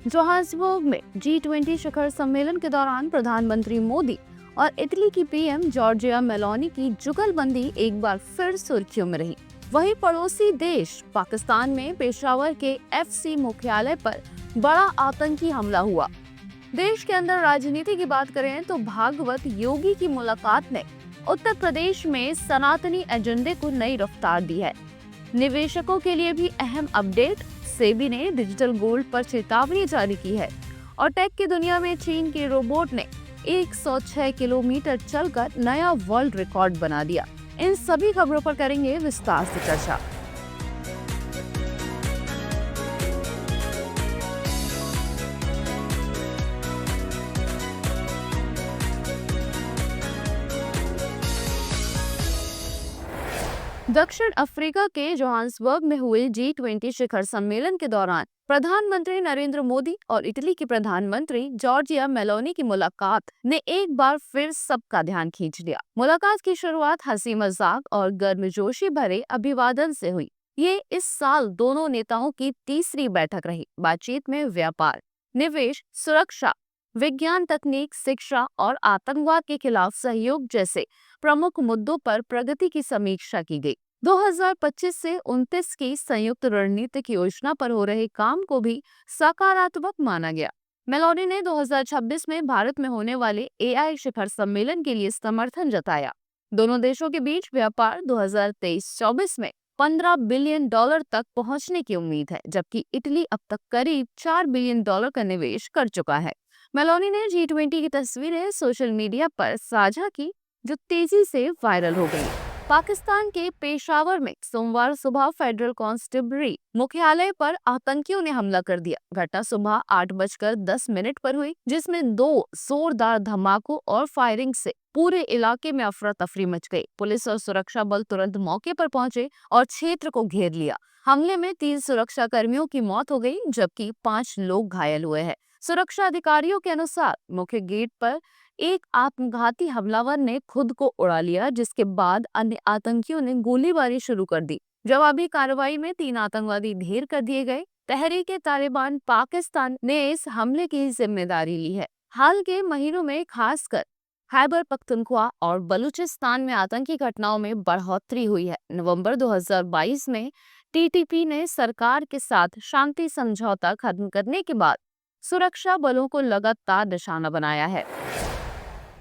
Johannesburg में G20 शिखर सम्मेलन के दौरान प्रधानमंत्री मोदी और इटली की पीएम जॉर्जिया मेलोनी की जुगलबंदी एक बार फिर सुर्खियों में रही। वहीं पड़ोसी देश पाकिस्तान में पेशावर के FC मुख्यालय पर बड़ा आतंकी हमला हुआ। देश के अंदर राजनीति की बात करें तो भागवत योगी की मुलाकात ने उत्तर प्रदेश में सनातनी एजेंडे को नई रफ्तार दी है। निवेशकों के लिए भी अहम अपडेट, सेबी ने डिजिटल गोल्ड पर चेतावनी जारी की है और टेक की दुनिया में चीन के रोबोट ने 106 किलोमीटर चलकर नया वर्ल्ड रिकॉर्ड बना दिया। इन सभी खबरों पर करेंगे विस्तार से चर्चा। दक्षिण अफ्रीका के जोहान्सबर्ग में हुए G20 शिखर सम्मेलन के दौरान प्रधानमंत्री नरेंद्र मोदी और इटली की प्रधानमंत्री जॉर्जिया मेलोनी की मुलाकात ने एक बार फिर सबका ध्यान खींच लिया। मुलाकात की शुरुआत हंसी मजाक और गर्मजोशी भरे अभिवादन से हुई। ये इस साल दोनों नेताओं की तीसरी बैठक रही। बातचीत में व्यापार, निवेश, सुरक्षा, विज्ञान, तकनीक, शिक्षा और आतंकवाद के खिलाफ सहयोग जैसे प्रमुख मुद्दों पर प्रगति की समीक्षा की गई। 2025 से 29 की संयुक्त रणनीतिक योजना पर हो रहे काम को भी सकारात्मक माना गया। मेलोनी ने 2026 में भारत में होने वाले AI शिखर सम्मेलन के लिए समर्थन जताया। दोनों देशों के बीच व्यापार 2023-24 में $15 बिलियन तक पहुंचने की उम्मीद है, जबकि इटली अब तक करीब $4 बिलियन का निवेश कर चुका है। मेलोनी ने G20 की तस्वीरें सोशल मीडिया पर साझा की, जो तेजी से वायरल हो गई। पाकिस्तान के पेशावर में सोमवार सुबह फेडरल कांस्टेबलरी मुख्यालय पर आतंकियों ने हमला कर दिया। घटना सुबह 8:10 पर हुई, जिसमें 2 जोरदार धमाकों और फायरिंग से पूरे इलाके में अफरा तफरी मच गई। पुलिस और सुरक्षा बल तुरंत मौके पर पहुंचे और क्षेत्र को घेर लिया। हमले में 3 सुरक्षा कर्मियों की मौत हो गई, जबकि 5 लोग घायल हुए हैं। सुरक्षा अधिकारियों के अनुसार मुख्य गेट पर एक आत्मघाती हमलावर ने खुद को उड़ा लिया, जिसके बाद अन्य आतंकियों ने गोलीबारी शुरू कर दी। जवाबी कार्रवाई में 3 आतंकवादी ढेर कर दिए गए। तहरीक-ए-तालिबान पाकिस्तान ने इस हमले की जिम्मेदारी ली है। हाल के महीनों में खासकर खैबर पख्तूनख्वा और बलूचिस्तान में आतंकी घटनाओं में बढ़ोतरी हुई है। नवंबर 2022 में TTP ने सरकार के साथ शांति समझौता खत्म करने के बाद सुरक्षा बलों को लगातार निशाना बनाया है।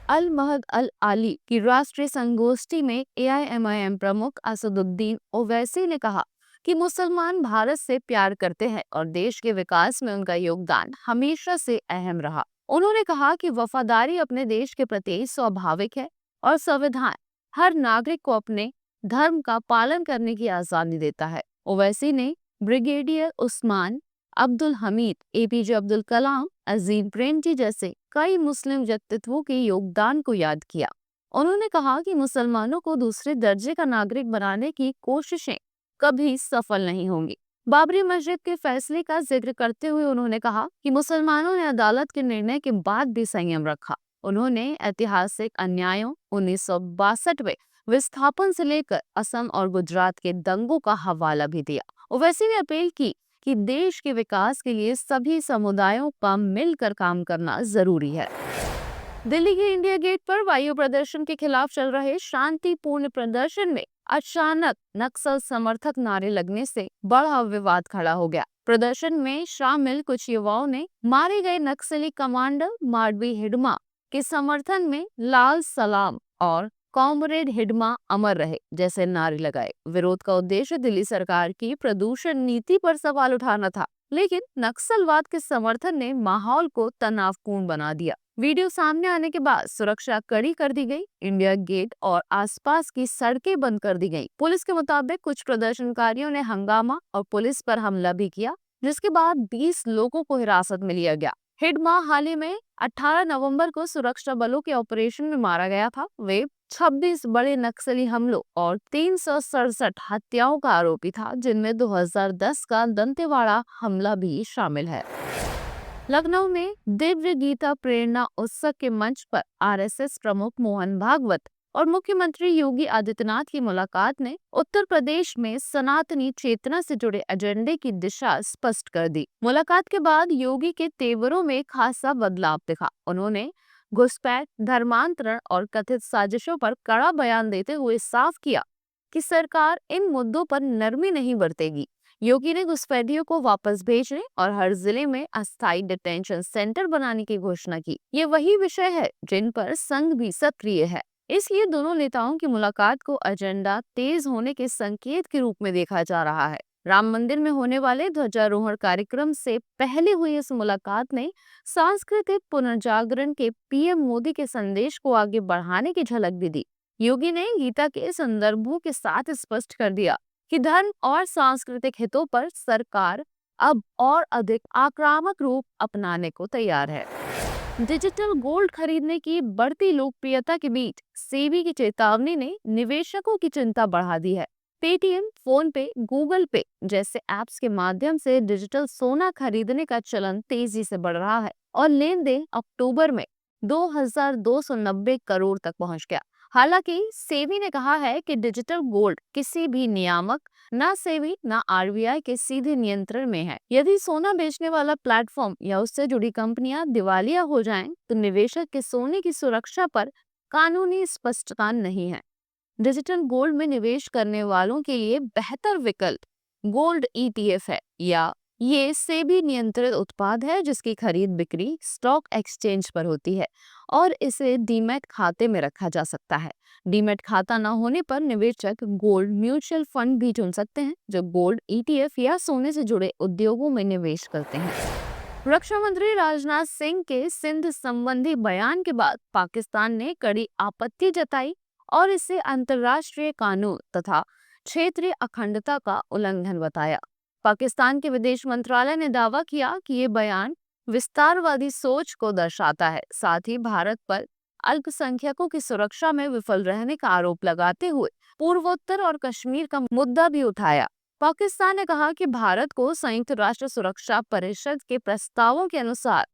अल महद अल आली की राष्ट्रीय संगोष्ठी में AIMIM प्रमुख असदुद्दीन ओवैसी ने कहा कि मुसलमान भारत से प्यार करते हैं और देश के विकास में उनका योगदान हमेशा से अहम रहा। उन्होंने कहा कि वफादारी अपने देश के प्रति स्वाभाविक है और संविधान हर नागरिक को अपने धर्म का पालन करने की आजादी देता है। ओवैसी ने ब्रिगेडियर उस्मान अब्दुल हमीद, APJ अब्दुल कलाम, अजीम प्रेमजी जैसे कई मुस्लिम व्यक्तित्वों के योगदान को याद किया। उन्होंने कहा कि मुसलमानों को दूसरे दर्जे का नागरिक बनाने की कोशिशें कभी सफल नहीं होंगी। बाबरी मस्जिद के फैसले का जिक्र करते हुए उन्होंने कहा कि मुसलमानों ने अदालत के निर्णय के बाद भी संयम रखा। उन्होंने ऐतिहासिक अन्यायों 1962 में विस्थापन से लेकर असम और गुजरात के दंगों का हवाला भी दिया। ओवैसी ने अपील की कि देश के विकास के लिए सभी समुदायों का मिलकर काम करना जरूरी है। दिल्ली के इंडिया गेट पर वायु प्रदर्शन के खिलाफ चल रहे शांतिपूर्ण प्रदर्शन में अचानक नक्सल समर्थक नारे लगने से बड़ा विवाद खड़ा हो गया। प्रदर्शन में शामिल कुछ युवाओं ने मारे गए नक्सली कमांडर माडवी हिडमा के समर्थन में लाल सलाम और कॉमरेड हिडमा अमर रहे जैसे नारे लगाए। विरोध का उद्देश्य दिल्ली सरकार की प्रदूषण नीति पर सवाल उठाना था, लेकिन नक्सलवाद के समर्थन ने माहौल को तनावपूर्ण बना दिया। वीडियो सामने आने के बाद सुरक्षा कड़ी कर दी गई। इंडिया गेट और आसपास की सड़कें बंद कर दी गई। पुलिस के मुताबिक कुछ प्रदर्शनकारियों ने हंगामा और पुलिस पर हमला भी किया, जिसके बाद 20 लोगों को हिरासत में लिया गया। हिडमा हाल ही में 18 नवंबर को सुरक्षा बलों के ऑपरेशन में मारा गया था। वे 26 बड़े नक्सली हमलों और 367 हत्याओं का आरोपी था, जिनमें 2010 का दंतेवाड़ा हमला भी शामिल है। लखनऊ में दिव्य गीता प्रेरणा उत्सव के मंच पर RSS प्रमुख मोहन भागवत और मुख्यमंत्री योगी आदित्यनाथ की मुलाकात ने उत्तर प्रदेश में सनातनी चेतना से जुड़े एजेंडे की दिशा स्पष्ट कर दी। मुलाकात के बाद योगी के तेवरों में खासा बदलाव दिखा। उन्होंने घुसपैठ, धर्मांतरण और कथित साजिशों पर कड़ा बयान देते हुए साफ किया कि सरकार इन मुद्दों पर नरमी नहीं बरतेगी। योगी ने घुसपैठियों को वापस भेजने और हर जिले में अस्थायी डिटेंशन सेंटर बनाने की घोषणा की। ये वही विषय है जिन पर संघ भी सक्रिय है। इसलिए दोनों नेताओं की मुलाकात को एजेंडा तेज होने के संकेत के रूप में देखा जा रहा है। राम मंदिर में होने वाले ध्वजारोहण कार्यक्रम से पहले हुई इस मुलाकात ने सांस्कृतिक पुनर्जागरण के पीएम मोदी के संदेश को आगे बढ़ाने की झलक भी दी। योगी ने गीता के संदर्भों के साथ स्पष्ट कर दिया कि धर्म और सांस्कृतिक हितों पर सरकार अब और अधिक आक्रामक रूप अपनाने को तैयार है। डिजिटल गोल्ड खरीदने की बढ़ती लोकप्रियता के बीच सेबी की चेतावनी ने निवेशकों की चिंता बढ़ा दी है। पेटीएम, फोन पे, गूगल पे जैसे ऐप्स के माध्यम से डिजिटल सोना खरीदने का चलन तेजी से बढ़ रहा है और लेन देन अक्टूबर में 2290 करोड़ तक पहुंच गया। हालांकि सेबी ने कहा है कि डिजिटल गोल्ड किसी भी नियामक, ना सेबी ना आरबीआई के सीधे नियंत्रण में है। यदि सोना बेचने वाला प्लेटफॉर्म या उससे जुड़ी कंपनियां दिवालिया हो जाएं, तो निवेशक के सोने की सुरक्षा पर कानूनी स्पष्टता नहीं है। डिजिटल गोल्ड में निवेश करने वालों के लिए बेहतर विकल्प गोल्ड ईटीएफ है, या ये सेबी नियंत्रित उत्पाद है जिसकी खरीद बिक्री स्टॉक एक्सचेंज पर होती है और इसे डीमैट खाते में रखा जा सकता है। डीमैट खाता न होने पर निवेशक गोल्ड म्यूचुअल फंड भी चुन सकते हैं जो गोल्ड ईटीएफ या सोने से जुड़े उद्योगों में निवेश करते हैं। रक्षा मंत्री राजनाथ सिंह के सिंध संबंधी बयान के बाद पाकिस्तान ने कड़ी आपत्ति जताई और इसे अंतर्राष्ट्रीय कानून तथा क्षेत्रीय अखंडता का उल्लंघन बताया। पाकिस्तान के विदेश मंत्रालय ने दावा किया कि ये बयान विस्तारवादी सोच को दर्शाता है। साथ ही भारत पर अल्पसंख्यकों की सुरक्षा में विफल रहने का आरोप लगाते हुए पूर्वोत्तर और कश्मीर का मुद्दा भी उठाया। पाकिस्तान ने कहा कि भारत को संयुक्त राष्ट्र सुरक्षा परिषद के प्रस्तावों के अनुसार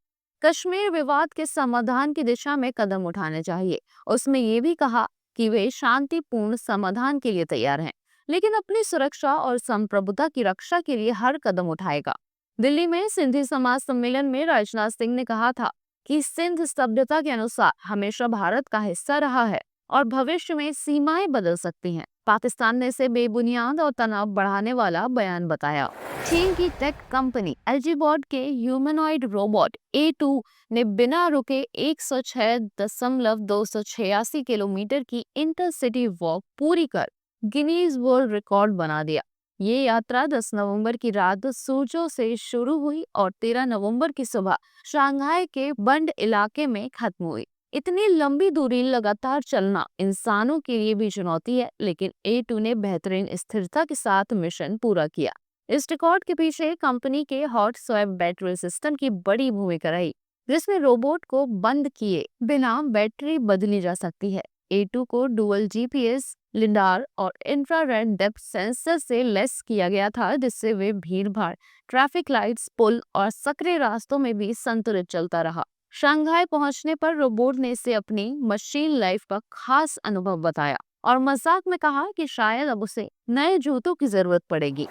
कश्मीर विवाद के समाधान की दिशा में कदम उठाने चाहिए। उसमें ये भी कहा कि वे शांतिपूर्ण समाधान के लिए तैयार हैं, लेकिन अपनी सुरक्षा और संप्रभुता की रक्षा के लिए हर कदम उठाएगा। दिल्ली में सिंधी समाज सम्मेलन में राजनाथ सिंह ने कहा था कि सिंध सभ्यता के अनुसार हमेशा भारत का हिस्सा रहा है और भविष्य में सीमाएं बदल सकती हैं। पाकिस्तान ने इसे बेबुनियाद और तनाव बढ़ाने वाला बयान बताया। चीन की टेक कंपनी एल्जीबॉट के ह्यूमनॉइड रोबोट A2 ने बिना रुके 106.286 किलोमीटर की इंटरसिटी वॉक पूरी कर गिनीज वर्ल्ड रिकॉर्ड बना दिया। ये यात्रा 10 नवंबर की रात सूजो से शुरू हुई और 13 नवंबर की सुबह शंघाई के बंड इलाके में खत्म हुई। इतनी लंबी दूरी लगातार चलना इंसानों के लिए भी चुनौती है, लेकिन A2 ने बेहतरीन स्थिरता के साथ मिशन पूरा किया। इस रिकॉर्ड के पीछे कंपनी के हॉट स्वैप बैटरी सिस्टम की बड़ी भूमिका रही, जिसमें रोबोट को बंद किए बिना बैटरी बदली जा सकती है। A2 को डुअल जीपीएस, लिडार और इंफ्रारेड डेप्थ सेंसर से लेस किया गया था, जिससे वे भीड़-भाड़, ट्रैफिक लाइट्स, पुल और सक्रिय रास्तों में भी संतुलित चलता रहा। शंघाई पहुंचने पर रोबोट ने इसे अपनी मशीन लाइफ का खास अनुभव बताया और मजाक में कहा कि शायद अब उसे नए जूतों की जरूरत पड़ेगी।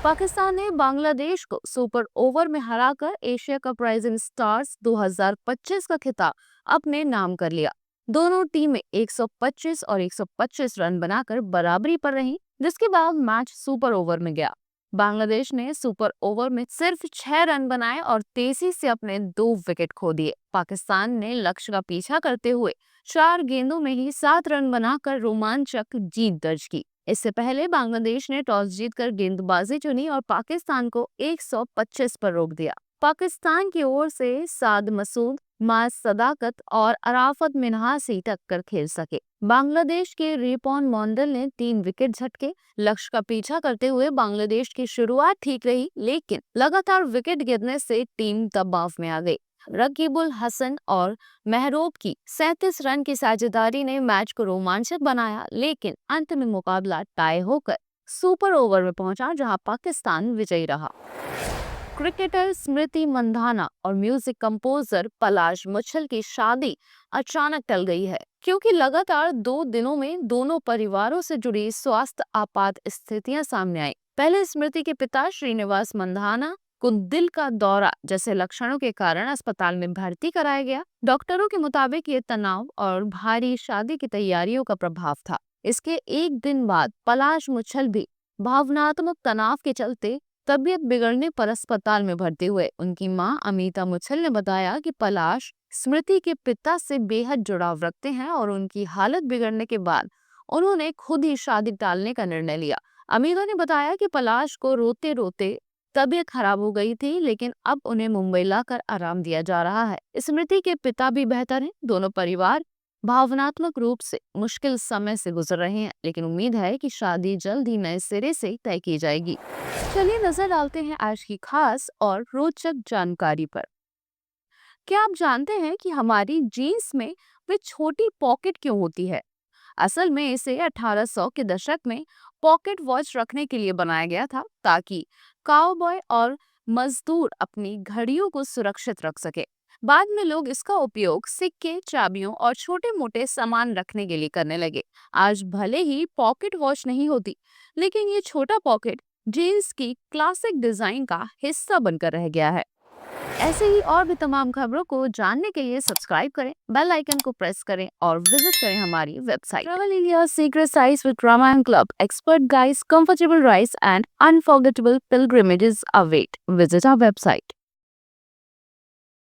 पाकिस्तान ने बांग्लादेश को सुपर ओवर में हराकर एशिया कप राइजिंग स्टार्स 2025 का खिताब अपने नाम कर लिया। दोनों टीमें 125 और 125 रन बनाकर बराबरी पर रहीं, जिसके बाद मैच सुपर ओवर में गया। बांग्लादेश ने सुपर ओवर में सिर्फ 6 रन बनाए और तेजी से अपने 2 विकेट खो दिए। पाकिस्तान ने लक्ष्य का पीछा करते हुए 4 गेंदों में ही 7 रन बनाकर रोमांचक जीत दर्ज की। इससे पहले बांग्लादेश ने टॉस जीतकर गेंदबाजी चुनी और पाकिस्तान को 125 पर रोक दिया। पाकिस्तान की ओर से साद मसूद, माज सदाकत और अराफत मिन्हास ही टक्कर खेल सके। बांग्लादेश के रिपॉन मोंडल ने 3 विकेट झटके। लक्ष्य का पीछा करते हुए बांग्लादेश की शुरुआत ठीक रही, लेकिन लगातार विकेट गिरने से टीम दबाव में आ गई। रकीबुल हसन और महरोब की 37 रन की साझेदारी ने मैच को रोमांचक बनाया, लेकिन अंत में मुकाबला टाई होकर सुपर ओवर में पहुंचा, जहां पाकिस्तान विजयी रहा। क्रिकेटर स्मृति मंधाना और म्यूजिक कंपोजर पलाश मुच्छल की शादी अचानक टल गई है, क्योंकि लगातार 2 दिनों में दोनों परिवारों से जुड़ी स्वास्थ्य आपात स्थितियां सामने आई। पहले स्मृति के पिता श्रीनिवास मंधाना को दिल का दौरा जैसे लक्षणों के कारण अस्पताल में भर्ती कराया गया। डॉक्टरों के मुताबिक ये तनाव और भारी शादी की तैयारियों का प्रभाव था। इसके एक दिन बाद पलाश मुच्छल भी भावनात्मक तनाव के चलते तबीयत बिगड़ने पर अस्पताल में भर्ती हुए। उनकी मां अमिता मुच्छल ने बताया कि पलाश स्मृति के पिता से बेहद जुड़ाव रखते हैं और उनकी हालत बिगड़ने के बाद उन्होंने खुद ही शादी टालने का निर्णय लिया। अमिता ने बताया कि पलाश को रोते रोते तबीयत खराब हो गई थी, लेकिन अब उन्हें मुंबई लाकर आराम दिया जा रहा है। स्मृति के पिता भी बेहतर हैं। दोनों परिवार भावनात्मक रूप से मुश्किल समय से गुजर रहे हैं, लेकिन उम्मीद है कि शादी जल्द ही नए सिरे से तय की जाएगी। चलिए नजर डालते हैं आज की खास और रोचक जानकारी पर। क्या आप जानते हैं कि हमारी जीन्स में वे छोटी पॉकेट क्यों होती है? असल में इसे 1800 के दशक में पॉकेट वॉच रखने के लिए बनाया गया था, ताकि काउबॉय और मजदूर अपनी घड़ियों को सुरक्षित रख सके। बाद में लोग इसका उपयोग सिक्के, चाबियों और छोटे मोटे सामान रखने के लिए करने लगे। आज भले ही पॉकेट वॉच नहीं होती, लेकिन ये छोटा पॉकेट जीन्स की क्लासिक डिजाइन का हिस्सा बनकर रह गया है। ऐसे ही और भी तमाम खबरों को जानने के लिए सब्सक्राइब करें, बेल आइकन को प्रेस करें और विजिट करें हमारी website. Travel India secret sites with Ramayana club, expert guides, comfortable rides and unforgettable pilgrimages await. Visit our website.